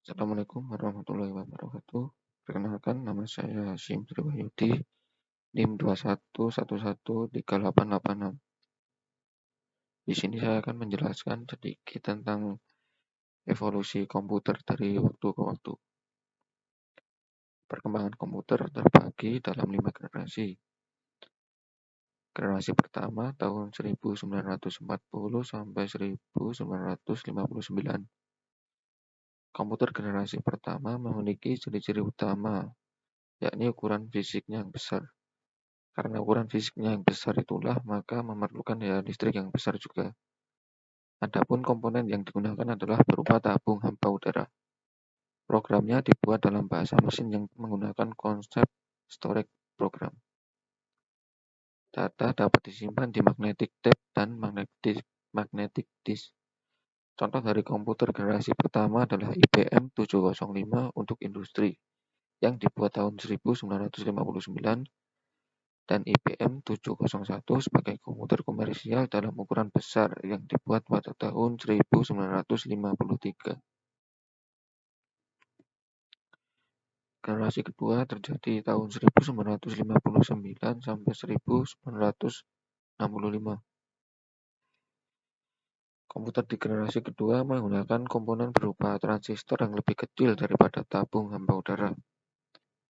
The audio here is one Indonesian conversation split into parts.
Assalamualaikum warahmatullahi wabarakatuh. Perkenalkan, nama saya Hasyim Triwahyudi, NIM 21113886. Di sini saya akan menjelaskan sedikit tentang evolusi komputer dari waktu ke waktu. Perkembangan komputer terbagi dalam 5 generasi. Generasi pertama tahun 1940 sampai 1959. Komputer generasi pertama memiliki ciri-ciri utama, yakni ukuran fisiknya yang besar. Karena ukuran fisiknya yang besar itulah, maka memerlukan daya listrik yang besar juga. Adapun komponen yang digunakan adalah berupa tabung hampa udara. Programnya dibuat dalam bahasa mesin yang menggunakan konsep storage program. Data dapat disimpan di magnetic tape dan magnetic disk. Contoh dari komputer generasi pertama adalah IBM 705 untuk industri yang dibuat tahun 1959 dan IBM 701 sebagai komputer komersial dalam ukuran besar yang dibuat pada tahun 1953. Generasi kedua terjadi tahun 1959 sampai 1965. Komputer di generasi kedua menggunakan komponen berupa transistor yang lebih kecil daripada tabung hampa udara.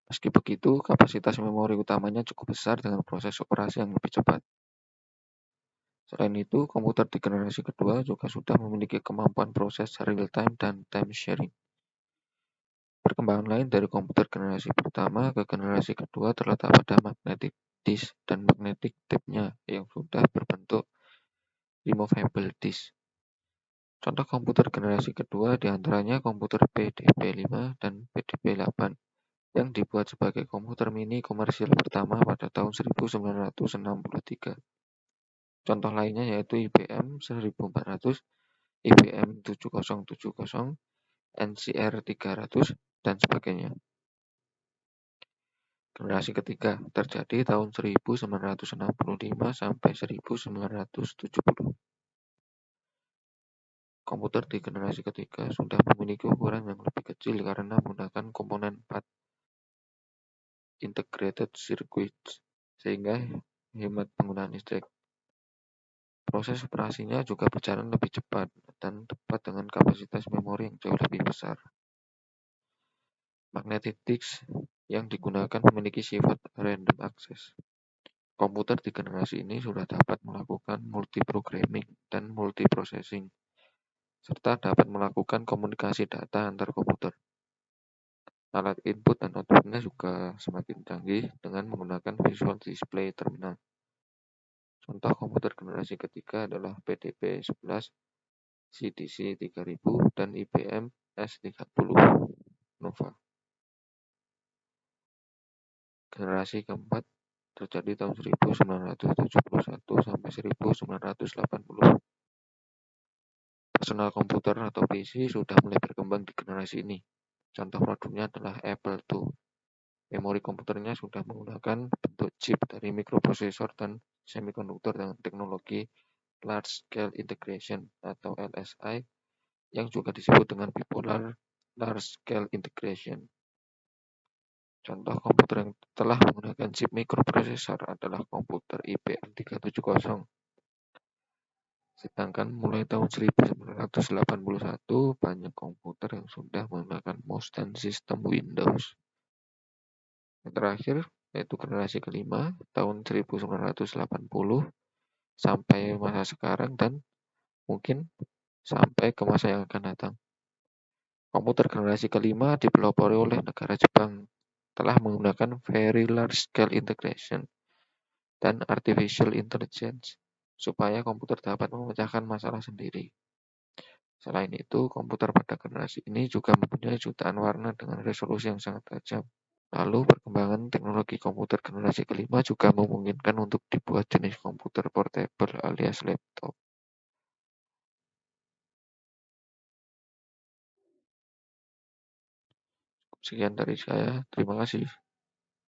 Meski begitu, kapasitas memori utamanya cukup besar dengan proses operasi yang lebih cepat. Selain itu, komputer di generasi kedua juga sudah memiliki kemampuan proses real-time dan time sharing. Perkembangan lain dari komputer generasi pertama ke generasi kedua terletak pada magnetic disk dan magnetic tape-nya yang sudah berbentuk removable disk. Contoh komputer generasi kedua diantaranya komputer PDP-5 dan PDP-8 yang dibuat sebagai komputer mini komersial pertama pada tahun 1963. Contoh lainnya yaitu IBM 1400, IBM 7070, NCR 300, dan sebagainya. Generasi ketiga terjadi tahun 1965 sampai 1970. Komputer di generasi ketiga sudah memiliki ukuran yang lebih kecil karena menggunakan komponen 4 integrated circuits sehingga hemat penggunaan listrik. Proses operasinya juga berjalan lebih cepat dan tepat dengan kapasitas memori yang jauh lebih besar. Magnetic disk yang digunakan memiliki sifat random access. Komputer di generasi ini sudah dapat melakukan multiprogramming dan multiprocessing, serta dapat melakukan komunikasi data antar komputer. Alat input dan outputnya juga semakin canggih dengan menggunakan visual display terminal. Contoh komputer generasi ketiga adalah PDP-11, CDC 3000, dan IBM S30 Nova. Generasi keempat terjadi tahun 1971 sampai 1980. Personal komputer atau PC sudah mulai berkembang di generasi ini. Contoh produknya adalah Apple II. Memori komputernya sudah menggunakan bentuk chip dari mikroprosesor dan semikonduktor dengan teknologi Large Scale Integration atau LSI yang juga disebut dengan Bipolar Large Scale Integration. Contoh komputer yang telah menggunakan chip mikroprosesor adalah komputer IBM 370. Sedangkan mulai tahun 1981, banyak komputer yang sudah menggunakan mouse dan sistem Windows. Yang terakhir, yaitu generasi kelima, tahun 1980 sampai masa sekarang dan mungkin sampai ke masa yang akan datang. Komputer generasi kelima dipelopori oleh negara Jepang, telah menggunakan Very Large Scale Integration dan Artificial Intelligence supaya komputer dapat memecahkan masalah sendiri. Selain itu, komputer pada generasi ini juga mempunyai jutaan warna dengan resolusi yang sangat tajam. Lalu, perkembangan teknologi komputer generasi kelima juga memungkinkan untuk dibuat jenis komputer portable alias laptop. Sekian dari saya, terima kasih.